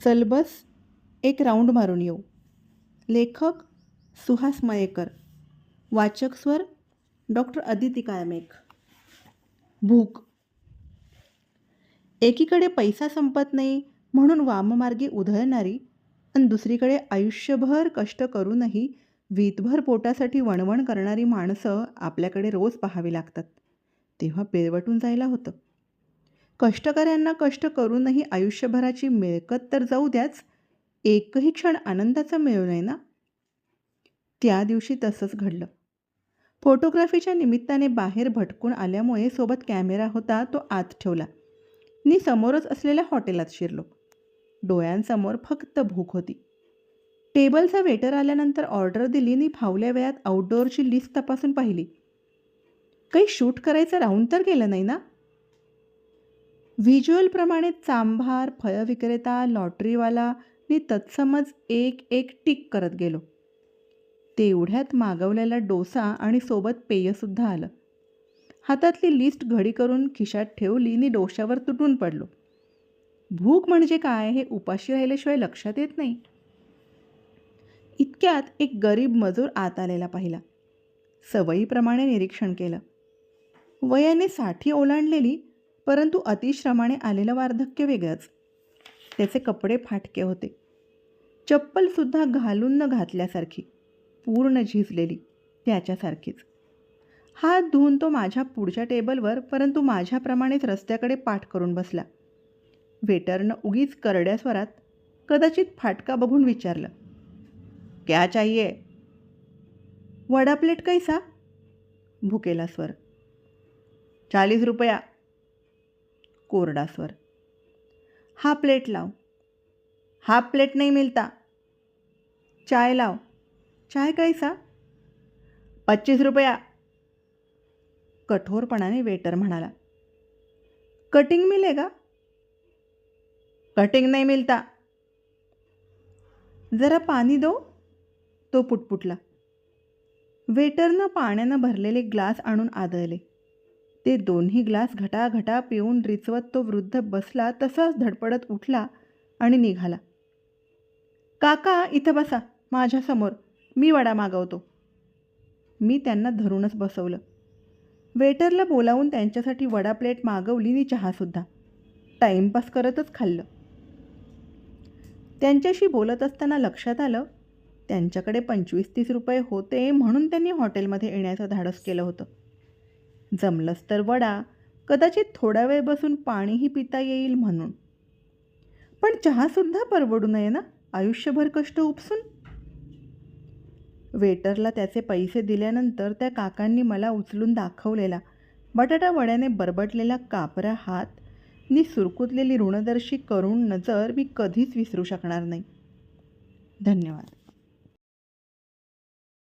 चल बस एक राऊंड मारून येऊ. लेखक सुहास मयेकर. वाचक स्वर डॉक्टर अदिती कायमेक. भूक. एकीकडे पैसा संपत नाही म्हणून वाममार्गी उधळणारी आणि दुसरीकडे आयुष्यभर कष्ट करूनही वीतभर पोटासाठी वणवण करणारी माणसं आपल्याकडे रोज पाहावी लागतात. तेव्हा पिळवटून जायला होतं. कष्टकऱ्यांना कष्ट करूनही आयुष्यभराची मिळकत तर जाऊ द्याच, एकही क्षण आनंदाचा मिळू नये ना. त्या दिवशी तसंच घडलं. फोटोग्राफीच्या निमित्ताने बाहेर भटकून आल्यामुळे सोबत कॅमेरा होता तो आत ठेवला. मी समोरच असलेल्या हॉटेलात शिरलो. डोळ्यांसमोर फक्त भूक होती. टेबलचा वेटर आल्यानंतर ऑर्डर दिली आणि फावल्या वेळात आउटडोअरची लिस्ट तपासून पाहिली. काही शूट करायचं राहून तर गेलं नाही ना. व्हिज्युअलप्रमाणे चांभार, फळविक्रेता, लॉटरीवाला मी तत्समच एक एक टिक करत गेलो. तेवढ्यात मागवलेला डोसा आणि सोबत पेयसुद्धा आलं. हातातली लिस्ट घडी करून खिशात ठेवली आणि डोश्यावर तुटून पडलो. भूक म्हणजे काय हे उपाशी राहिल्याशिवाय लक्षात येत नाही. इतक्यात एक गरीब मजूर आत आलेला पाहिला. सवयीप्रमाणे निरीक्षण केलं. वयाने 60 ओलांडलेली परंतु अतिश्रमाने आलेलं वार्धक्य वेगळंच. त्याचे कपडे फाटके होते. चप्पलसुद्धा घालून न घातल्यासारखी, पूर्ण झिजलेली, त्याच्यासारखीच. हात धुवून तो माझ्या पुढच्या टेबलवर परंतु माझ्याप्रमाणेच रस्त्याकडे पाठ करून बसला. वेटरनं उगीच करड्या स्वरात कदाचित फाटका बघून विचारलं, क्या चाहिए? वडा प्लेट कैसा? भुकेला स्वर. 40 रुपया. कोरडा स्वर. हा प्लेट लाव. हाफ प्लेट नहीं मिलता. चाय लाव. चाय कैसा? 25 रुपया. कठोरपणाने वेटर म्हणाला. कटिंग मिलेगा? कटिंग नहीं मिलता. जरा पाणी दो. तो पुटपुटला. वेटरनं पाण्यानं भरलेले ग्लास आणून आदळले. ते दोन्ही ग्लास घटाघटा पिऊन रिचवत तो वृद्ध बसला तसाच धडपडत उठला आणि निघाला. काका इथं बसा माझ्यासमोर, मी वडा मागवतो. मी त्यांना धरूनच बसवलं. वेटरला बोलावून त्यांच्यासाठी वडा प्लेट मागवली आणि चहासुद्धा. टाईमपास करतच खाल्लं. त्यांच्याशी बोलत असताना लक्षात आलं, त्यांच्याकडे 25-30 रुपये होते म्हणून त्यांनी हॉटेलमध्ये येण्याचं धाडस केलं होतं. जमलंच तर वडा, कदाचित थोडा वेळ बसून पाणीही पिता येईल म्हणून. पण चहासुद्धा परवडू नये ना आयुष्यभर कष्ट उपसून. वेटरला त्याचे पैसे दिल्यानंतर त्या काकांनी मला उचलून दाखवलेला बटाटा वड्याने बरबटलेला कापरा हात नि सुरकुतलेली ऋणदर्शी करुण नजर मी कधीच विसरू शकणार नाही. धन्यवाद.